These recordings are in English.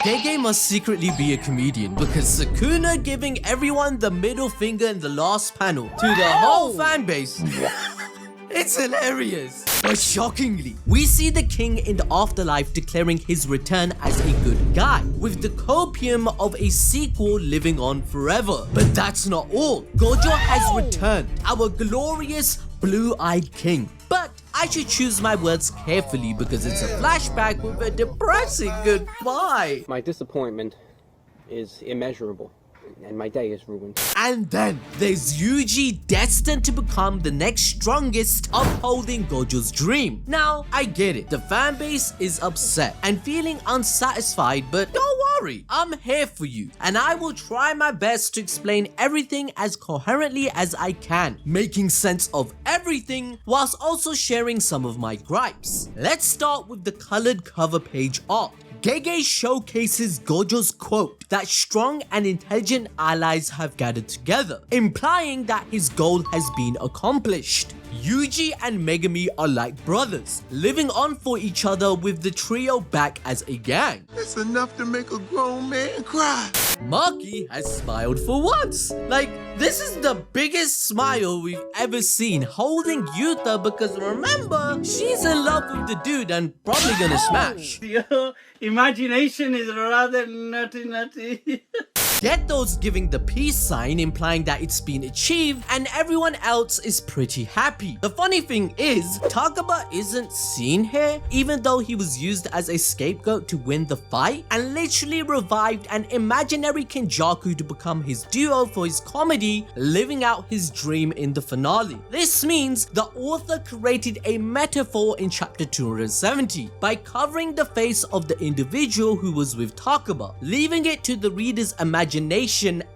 Gege must secretly be a comedian because Sukuna giving everyone the middle finger in the last panel to the whole fan base. It's hilarious. But shockingly, we see the king in the afterlife declaring his return as a good guy, with the copium of a sequel living on forever. But that's not all. Gojo has returned, our glorious blue-eyed king. But I should choose my words carefully because it's a flashback with a depressing goodbye. My disappointment is immeasurable, and my day is ruined. And then there's Yuji, destined to become the next strongest, upholding Gojo's dream. Now, I get it, the fanbase is upset and feeling unsatisfied, but don't worry, I'm here for you, and I will try my best to explain everything as coherently as I can, making sense of everything whilst also sharing some of my gripes. Let's start with the colored cover page art. Gege showcases Gojo's quote that strong and intelligent allies have gathered together, implying that his goal has been accomplished. Yuji and Megumi are like brothers, living on for each other with the trio back as a gang. It's enough to make a grown man cry. Maki has smiled for once. Like, this is the biggest smile we've ever seen, holding Yuta because remember, she's in love with the dude and probably gonna smash. Your imagination is rather nutty. Geto's giving the peace sign, implying that it's been achieved, and everyone else is pretty happy. The funny thing is, Takaba isn't seen here, even though he was used as a scapegoat to win the fight, and literally revived an imaginary Kenjaku to become his duo for his comedy, living out his dream in the finale. This means the author created a metaphor in chapter 270 by covering the face of the individual who was with Takaba, leaving it to the reader's imagination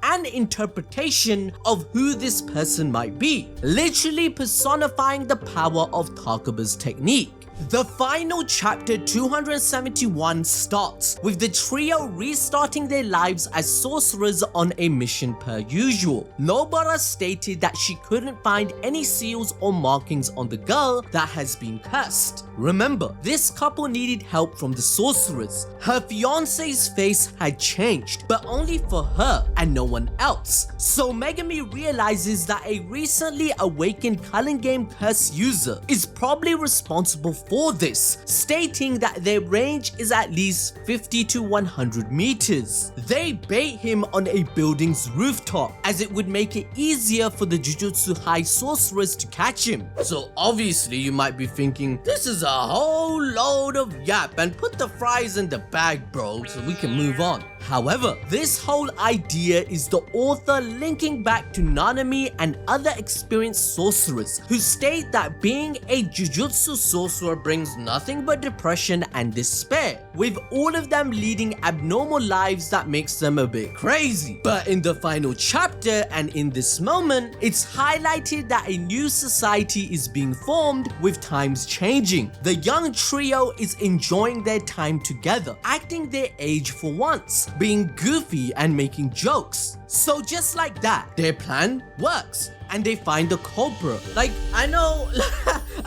and interpretation of who this person might be, literally personifying the power of Takaba's technique. The final chapter 271 starts with the trio restarting their lives as sorcerers on a mission per usual. Nobara stated that she couldn't find any seals or markings on the girl that has been cursed. Remember, this couple needed help from the sorcerers. Her fiance's face had changed, but only for her and no one else. So Megumi realizes that a recently awakened Culling Game curse user is probably responsible for this, stating that their range is at least 50 to 100 meters. They bait him on a building's rooftop, as it would make it easier for the Jujutsu High sorcerers to catch him. So obviously you might be thinking, this is a whole load of yap, and put the fries in the bag, bro, so we can move on. However, this whole idea is the author linking back to Nanami and other experienced sorcerers who state that being a Jujutsu sorcerer brings nothing but depression and despair, with all of them leading abnormal lives that makes them a bit crazy. But in the final chapter and in this moment, it's highlighted that a new society is being formed with times changing. The young trio is enjoying their time together, acting their age for once, being goofy and making jokes. So just like that, their plan works and they find the culprit. Like, I know,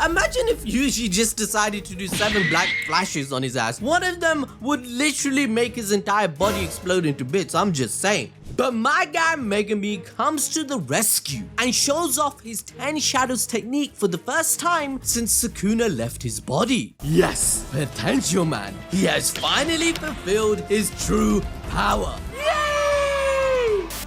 imagine if Yuji just decided to do 7 black flashes on his ass. One of them would literally make his entire body explode into bits, I'm just saying. But my guy Megumi comes to the rescue and shows off his 10 shadows technique for the first time since Sukuna left his body. Yes, potential man. He has finally fulfilled his true power.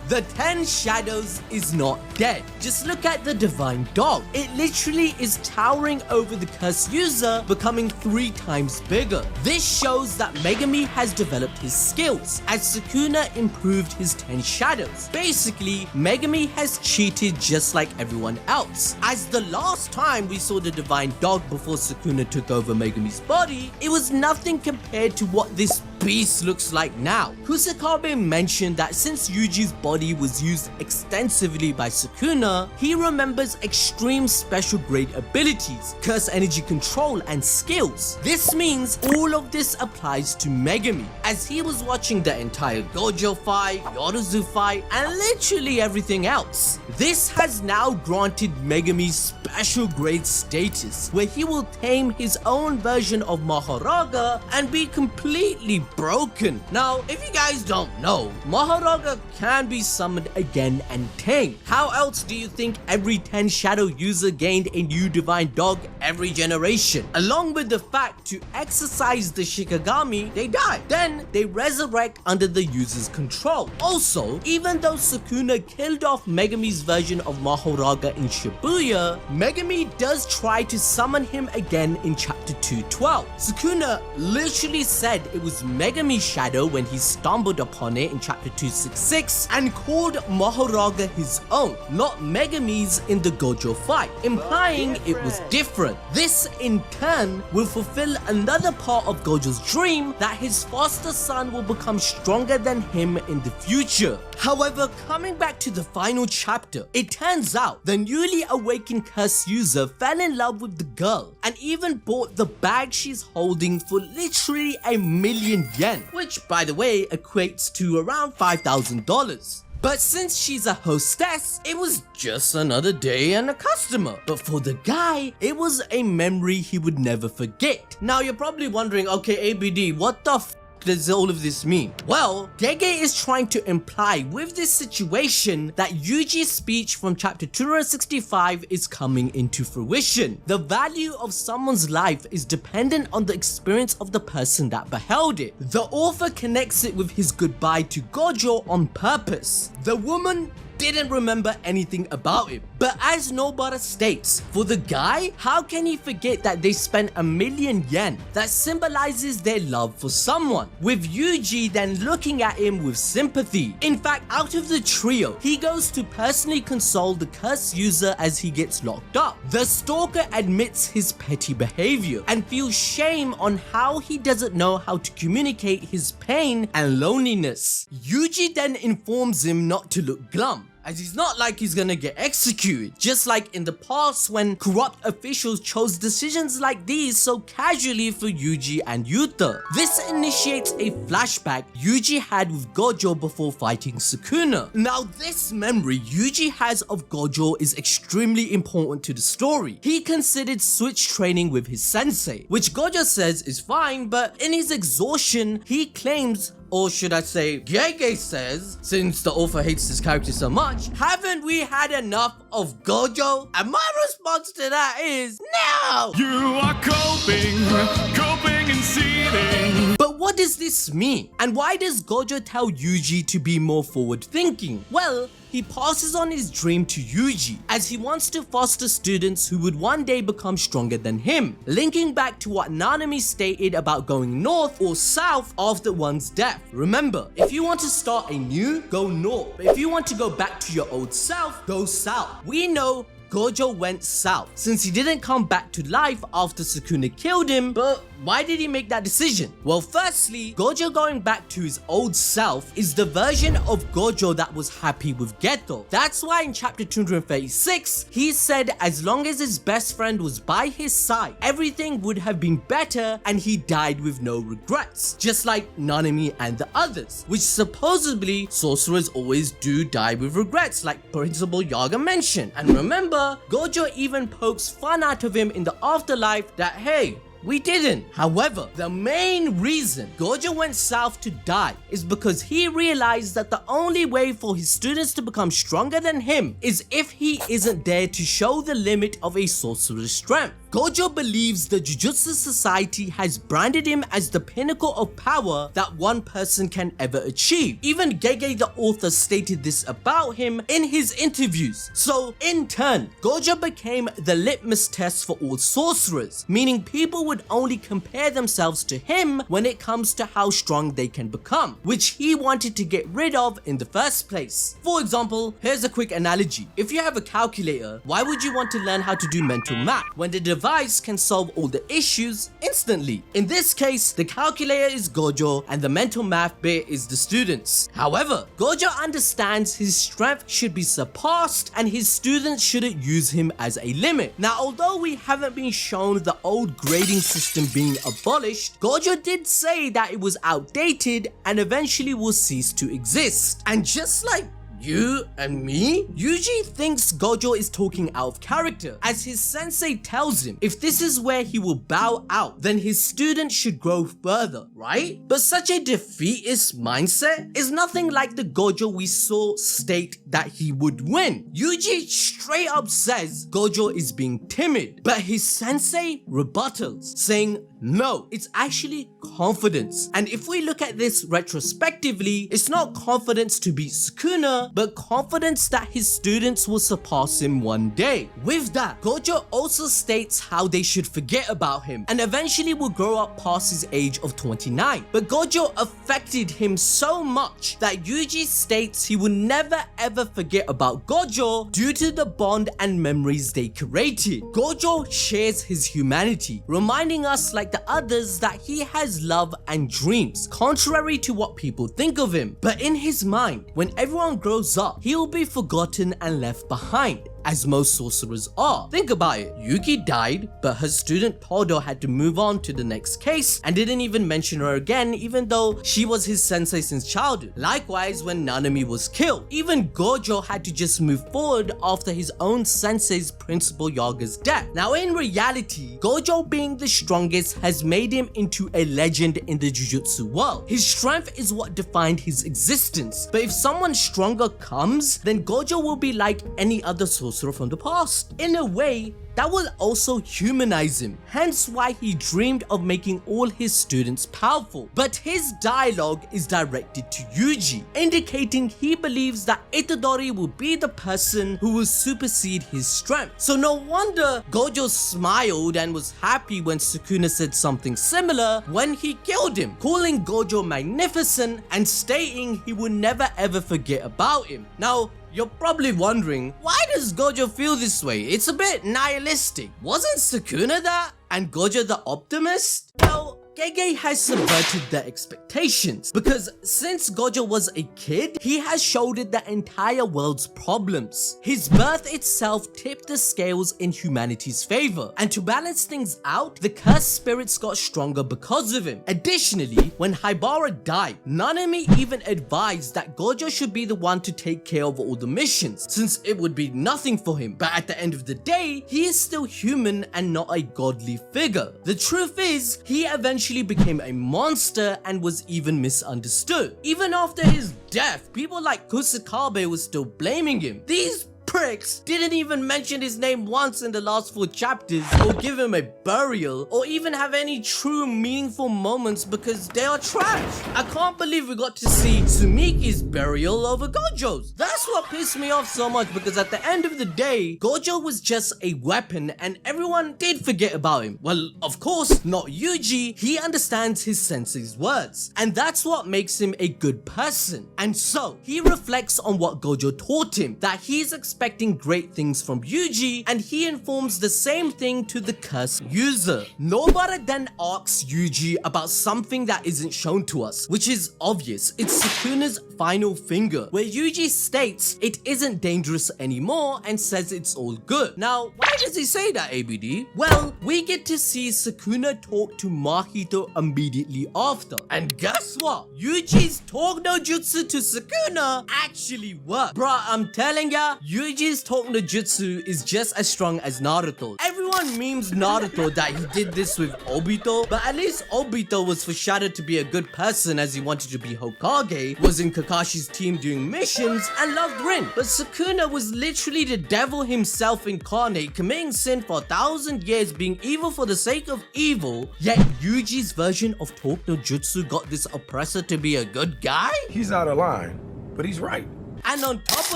The 10 shadows is not dead. Just look at the divine dog. It literally is towering over the curse user, becoming 3 times bigger. This shows that Megumi has developed his skills as Sukuna improved his 10 shadows. Basically, Megumi has cheated just like everyone else, as the last time we saw the divine dog before Sukuna took over Megumi's body, it was nothing compared to what this beast looks like now. Kusakabe mentioned that since Yuji's body was used extensively by Sukuna, he remembers extreme special grade abilities, curse energy control and skills. This means all of this applies to Megumi, as he was watching the entire Gojo fight, Yoruzu fight, and literally everything else. This has now granted Megumi special grade status, where he will tame his own version of Maharaga and be completely broken. Now, if you guys don't know, Maharaga can be summoned again and tamed. How else do you think every 10 shadow user gained a new divine dog every generation? Along with the fact to exercise the Shikigami, they die. Then they resurrect under the user's control. Also, even though Sukuna killed off Megumi's version of Maharaga in Shibuya, Megumi does try to summon him again in chapter 212. Sukuna literally said it was Megumi's shadow when he stumbled upon it in chapter 266 and called Maharaga his own, not Megumi's in the Gojo fight, implying it was different. This in turn will fulfill another part of Gojo's dream that his foster son will become stronger than him in the future. However, coming back to the final chapter, it turns out the newly awakened curse user fell in love with the girl and even bought the bag she's holding for literally 1,000,000 yen, which by the way equates to around $5,000. But since she's a hostess, it was just another day and a customer. But for the guy, it was a memory he would never forget. Now you're probably wondering, okay ABD, what the does all of this mean? Well, Gege is trying to imply with this situation that Yuji's speech from chapter 265 is coming into fruition. The value of someone's life is dependent on the experience of the person that beheld it. The author connects it with his goodbye to Gojo on purpose. The woman didn't remember anything about him. But as Nobara states, for the guy, how can he forget that they spent 1,000,000 yen? That symbolizes their love for someone, with Yuji then looking at him with sympathy. In fact, out of the trio, he goes to personally console the curse user as he gets locked up. The stalker admits his petty behavior and feels shame on how he doesn't know how to communicate his pain and loneliness. Yuji then informs him not to look glum, as he's not like he's gonna get executed, just like in the past when corrupt officials chose decisions like these so casually for Yuji and Yuta. This initiates a flashback Yuji had with Gojo before fighting Sukuna. Now this memory Yuji has of Gojo is extremely important to the story. He considered switch training with his sensei, which Gojo says is fine, but in his exhaustion he claims, or should I say, Gege says, since the author hates this character so much, haven't we had enough of Gojo? And my response to that is, no! You are coping and seething. But what does this mean? And why does Gojo tell Yuji to be more forward thinking? Well, he passes on his dream to Yuji as he wants to foster students who would one day become stronger than him, linking back to what Nanami stated about going north or south after one's death. Remember, if you want to start anew, go north, but if you want to go back to your old self, go south. We know Gojo went south since he didn't come back to life after Sukuna killed him, but why did he make that decision? Well, firstly, Gojo going back to his old self is the version of Gojo that was happy with Geto. That's why in chapter 236, he said as long as his best friend was by his side, everything would have been better and he died with no regrets, just like Nanami and the others, which supposedly sorcerers always do die with regrets, like Principal Yaga mentioned. And remember, Gojo even pokes fun out of him in the afterlife that, hey, we didn't. However, the main reason Gojo went south to die is because he realized that the only way for his students to become stronger than him is if he isn't there to show the limit of a sorcerer's strength. Gojo believes the Jujutsu Society has branded him as the pinnacle of power that one person can ever achieve. Even Gege the author stated this about him in his interviews. So in turn, Gojo became the litmus test for all sorcerers, meaning people would only compare themselves to him when it comes to how strong they can become, which he wanted to get rid of in the first place. For example, here's a quick analogy. If you have a calculator, why would you want to learn how to do mental math when the device can solve all the issues instantly? In this case, the calculator is Gojo and the mental math bit is the students. However, Gojo understands his strength should be surpassed and his students shouldn't use him as a limit. Now, although we haven't been shown the old grading system being abolished, Gojo did say that it was outdated and eventually will cease to exist. And just like You and me? Yuji thinks Gojo is talking out of character, as his sensei tells him if this is where he will bow out, then his student should grow further, right? But such a defeatist mindset is nothing like the Gojo we saw state that he would win. Yuji straight up says Gojo is being timid, but his sensei rebuttals, saying no, it's actually confidence. And if we look at this retrospectively, it's not confidence to beat Sukuna, but confidence that his students will surpass him one day. With that, Gojo also states how they should forget about him and eventually will grow up past his age of 29. But Gojo affected him so much that Yuji states he will never ever forget about Gojo due to the bond and memories they created. Gojo shares his humanity, reminding us like the others that he has love and dreams, contrary to what people think of him. But in his mind, when everyone grows up, he will be forgotten and left behind, as most sorcerers are. Think about it, Yuki died, but her student Todo had to move on to the next case and didn't even mention her again, even though she was his sensei since childhood. Likewise, when Nanami was killed, even Gojo had to just move forward after his own sensei's principal Yaga's death. Now in reality, Gojo being the strongest has made him into a legend in the Jujutsu world. His strength is what defined his existence, but if someone stronger comes, then Gojo will be like any other sorcerer from the past. In a way, that will also humanize him, hence why he dreamed of making all his students powerful. But his dialogue is directed to Yuji, indicating he believes that Itadori will be the person who will supersede his strength. So no wonder Gojo smiled and was happy when Sukuna said something similar when he killed him, calling Gojo magnificent and stating he will never ever forget about him. Now, you're probably wondering, why does Gojo feel this way? It's a bit nihilistic. Wasn't Sukuna that? And Gojo the optimist? Well, Gege has subverted their expectations, because since Gojo was a kid, he has shouldered the entire world's problems. His birth itself tipped the scales in humanity's favor, and to balance things out, the cursed spirits got stronger because of him. Additionally, when Haibara died, Nanami even advised that Gojo should be the one to take care of all the missions, since it would be nothing for him. But at the end of the day, he is still human and not a godly figure. The truth is, he eventually became a monster and was even misunderstood. Even after his death, people like Kusakabe was still blaming him. These pricks didn't even mention his name once in the last 4 chapters, or give him a burial, or even have any true meaningful moments because they are trash. I can't believe we got to see Tsumiki's burial over Gojo's. That's what pissed me off so much, because at the end of the day, Gojo was just a weapon and everyone did forget about him. Well, of course, not Yuji. He understands his sensei's words, and that's what makes him a good person. And so, he reflects on what Gojo taught him, that he's expecting great things from Yuji, and he informs the same thing to the cursed user. Nobara then asks Yuji about something that isn't shown to us, which is obvious. It's Sukuna's final finger, where Yuji states it isn't dangerous anymore and says it's all good. Now, why does he say that, ABD? Well, we get to see Sukuna talk to Mahito immediately after. And guess what? Yuji's talk no jutsu to Sukuna actually worked. Bruh, I'm telling ya, Yuji's talk no jutsu is just as strong as Naruto. Everyone memes Naruto that he did this with Obito, but at least Obito was foreshadowed to be a good person as he wanted to be Hokage, was in Kakashi's team doing missions, and loved Rin. But Sukuna was literally the devil himself incarnate, committing sin for 1,000 years, being evil for the sake of evil, yet Yuji's version of talk no jutsu got this oppressor to be a good guy? He's out of line, but he's right. And on top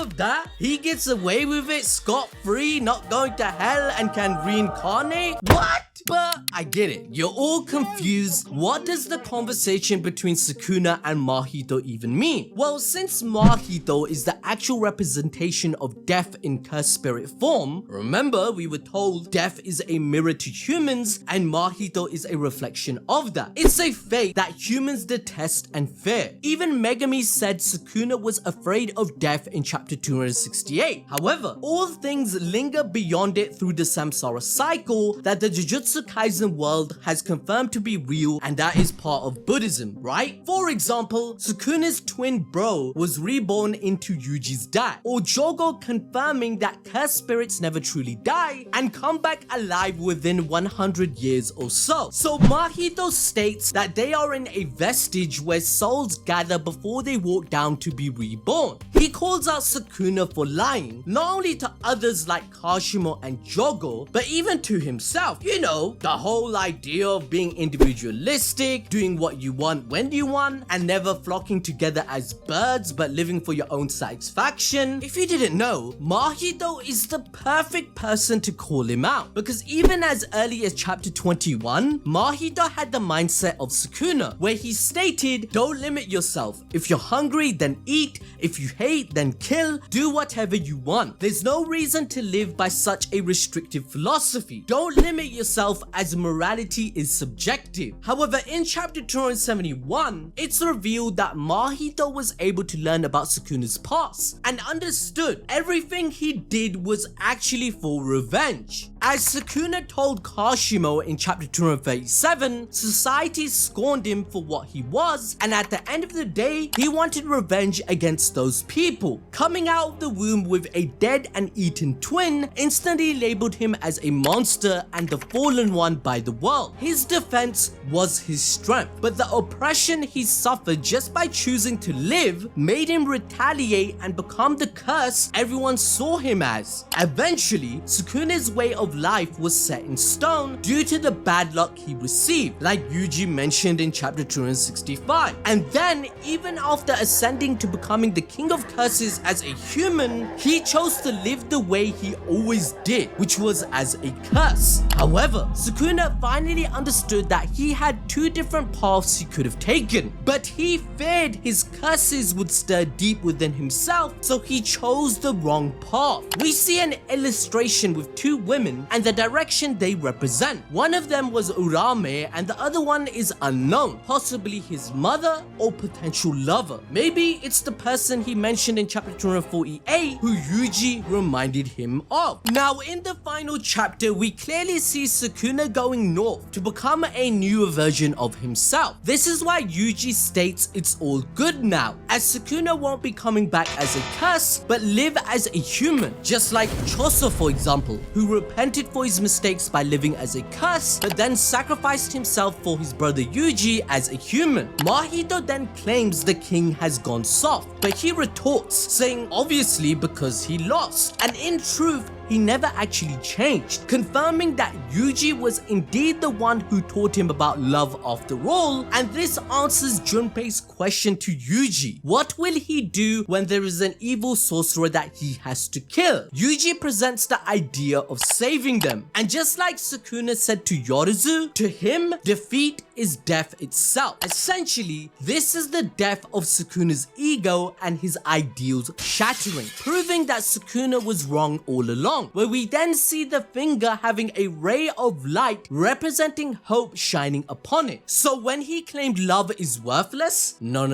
of that, he gets away with it scot-free, not going to hell, and can reincarnate? What? But I get it. You're all confused. What does the conversation between Sukuna and Mahito even mean? Well, since Mahito is the actual representation of death in cursed spirit form, remember we were told death is a mirror to humans and Mahito is a reflection of that. It's a fate that humans detest and fear. Even Megumi said Sukuna was afraid of death in chapter 268. However, all things linger beyond it through the samsara cycle that the Jujutsu Kaisen world has confirmed to be real, and that is part of Buddhism, right? For example, Sukuna's twin bro was reborn into Yuji's dad, or Jogo confirming that cursed spirits never truly die and come back alive within 100 years or so. So Mahito states that they are in a vestige where souls gather before they walk down to be reborn. He calls out Sukuna for lying, not only to others like Kashimo and Jogo, but even to himself. You know, the whole idea of being individualistic, doing what you want when you want, and never flocking together as birds but living for your own satisfaction. If you didn't know, Mahito is the perfect person to call him out, because even as early as chapter 21, Mahito had the mindset of Sukuna, where he stated, don't limit yourself. If you're hungry, then eat. If you hate, then kill. Do whatever you want. There's no reason to live by such a restrictive philosophy. Don't limit yourself, as morality is subjective. However, in chapter 271, it's revealed that Mahito was able to learn about Sukuna's past and understood everything he did was actually for revenge. As Sukuna told Kashimo in chapter 237, society scorned him for what he was, and at the end of the day, he wanted revenge against those people. Coming out of the womb with a dead and eaten twin instantly labeled him as a monster and the fallen one by the world. His defense was his strength, but the oppression he suffered just by choosing to live made him retaliate and become the curse everyone saw him as. Eventually, Sukuna's way of life was set in stone due to the bad luck he received, like Yuji mentioned in chapter 265. And then, even after ascending to becoming the king of curses as a human, he chose to live the way he always did, which was as a curse. However, Sukuna finally understood that he had two different paths he could have taken, but he feared his curses would stir deep within himself, so he chose the wrong path. We see an illustration with two women and the direction they represent. One of them was Urame and the other one is unknown, possibly his mother or potential lover. Maybe it's the person he mentioned in chapter 248 who Yuji reminded him of. Now in the final chapter, we clearly see Sukuna going north to become a newer version of himself. This is why Yuji states it's all good now, as Sukuna won't be coming back as a curse but live as a human, just like Choso, for example, who repented for his mistakes by living as a curse but then sacrificed himself for his brother Yuji as a human. Mahito then claims the king has gone soft, but he retorts saying obviously because he lost, and in truth he never actually changed, confirming that Yuji was indeed the one who taught him about love after all. And this answers Junpei's question to Yuji. What will he do when there is an evil sorcerer that he has to kill? Yuji presents the idea of saving them, and just like Sukuna said to Yorizu, to him defeat is death itself. Essentially, this is the death of Sukuna's ego and his ideals shattering, proving that Sukuna was wrong all along, where we then see the finger having a ray of light representing hope shining upon it. So when he claimed love is worthless, no,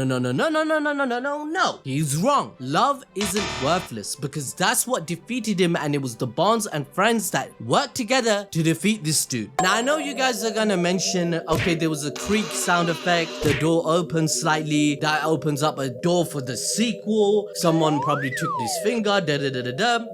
he's wrong. Love isn't worthless, because that's what defeated him, and it was the bonds and friends that worked together to defeat this dude. Now I know you guys are gonna mention, okay, there was a creak sound effect, the door opens slightly, that opens up a door for the sequel, someone probably took this finger,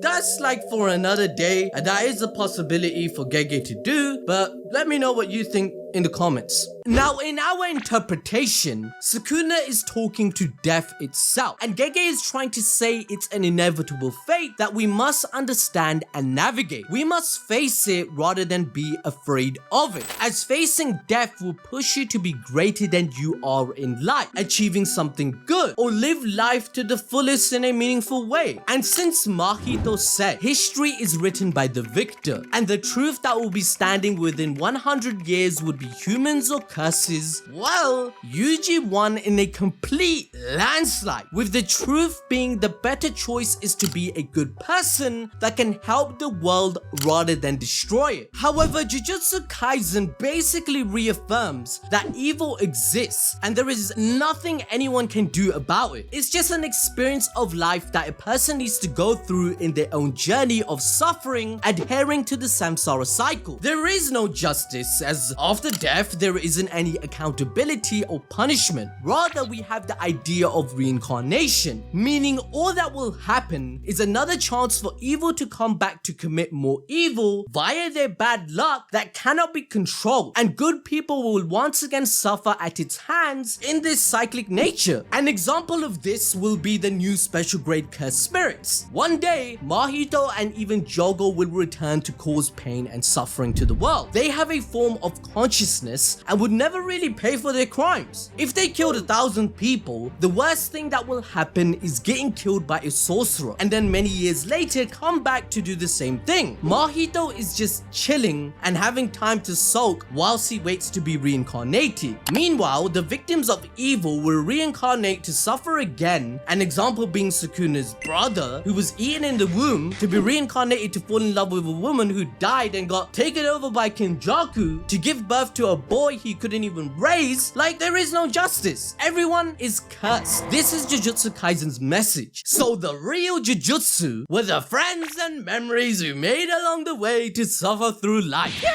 that's like for another day, and that is a possibility for Gege to do, but let me know what you think in the comments. Now in our interpretation, Sukuna is talking to death itself, and Gege is trying to say it's an inevitable fate that we must understand and navigate. We must face it rather than be afraid of it, as facing death will push you to be greater than you are in life, achieving something good, or live life to the fullest in a meaningful way. And since Mahito said history is written by the victor, and the truth that will be standing within 100 years would be humans or curses, well, Yuji won in a complete landslide, with the truth being the better choice is to be a good person that can help the world rather than destroy it. However, Jujutsu Kaisen basically reaffirms that evil exists and there is nothing anyone can do about it. It's just an experience of life that a person needs to go through in their own journey of suffering, adhering to the samsara cycle. There is no justice, as after death there isn't any accountability or punishment. Rather, we have the idea of reincarnation, meaning all that will happen is another chance for evil to come back to commit more evil via their bad luck that cannot be controlled, and good people will once again suffer at its hands in this cyclic nature. An example of this will be the new special grade cursed spirits. One day, Mahito and even Jogo will return to cause pain and suffering to the world. They have a form of consciousness and would never really pay for their crimes. If they killed 1,000 people, the worst thing that will happen is getting killed by a sorcerer, and then many years later come back to do the same thing. Mahito is just chilling and having time to sulk whilst he waits to be reincarnated. Meanwhile, the victims of evil will reincarnate to suffer again, an example being Sukuna's brother, who was eaten in the womb, to be reincarnated to fall in love with a woman who died and got taken over by Kenjaku to give birth to a boy he couldn't even raise. Like, there is no justice. Everyone is cursed. This is Jujutsu Kaisen's message. So the real Jujutsu were the friends and memories we made along the way to suffer through life. Yay!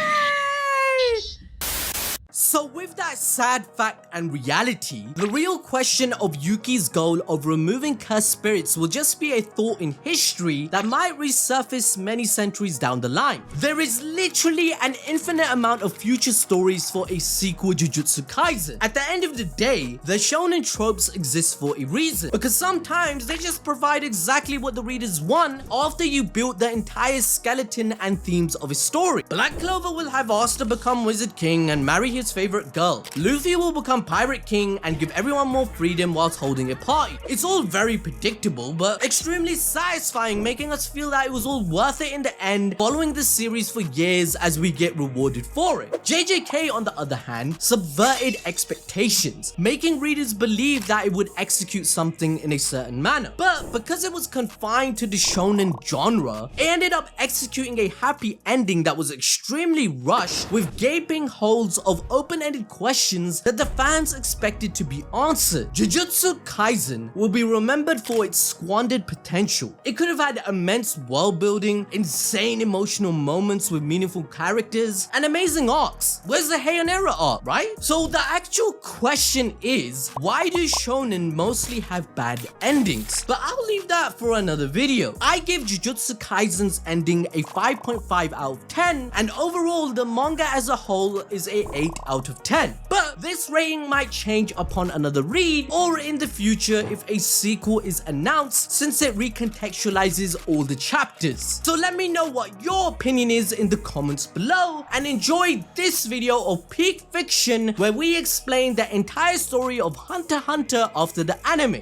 So with that sad fact and reality, the real question of Yuki's goal of removing cursed spirits will just be a thought in history that might resurface many centuries down the line. There is literally an infinite amount of future stories for a sequel Jujutsu Kaisen. At the end of the day, the shonen tropes exist for a reason, because sometimes they just provide exactly what the readers want after you build the entire skeleton and themes of a story. Black Clover will have Asta become Wizard King and marry his favorite girl. Luffy will become Pirate King and give everyone more freedom whilst holding a party. It's all very predictable but extremely satisfying, making us feel that it was all worth it in the end, following the series for years as we get rewarded for it. JJK, on the other hand, subverted expectations, making readers believe that it would execute something in a certain manner. But because it was confined to the shonen genre, it ended up executing a happy ending that was extremely rushed, with gaping holes of open-ended questions that the fans expected to be answered. Jujutsu Kaisen will be remembered for its squandered potential. It could have had immense world building, insane emotional moments with meaningful characters, and amazing arcs. Where's the Heianera arc, right? So the actual question is, why do shonen mostly have bad endings? But I'll leave that for another video. I give Jujutsu Kaisen's ending a 5.5 out of 10, and overall the manga as a whole is a 8 out of 10. But this rating might change upon another read or in the future if a sequel is announced, since it recontextualizes all the chapters. So let me know what your opinion is in the comments below, and enjoy this video of Peak Fiction where we explain the entire story of Hunter x Hunter after the anime.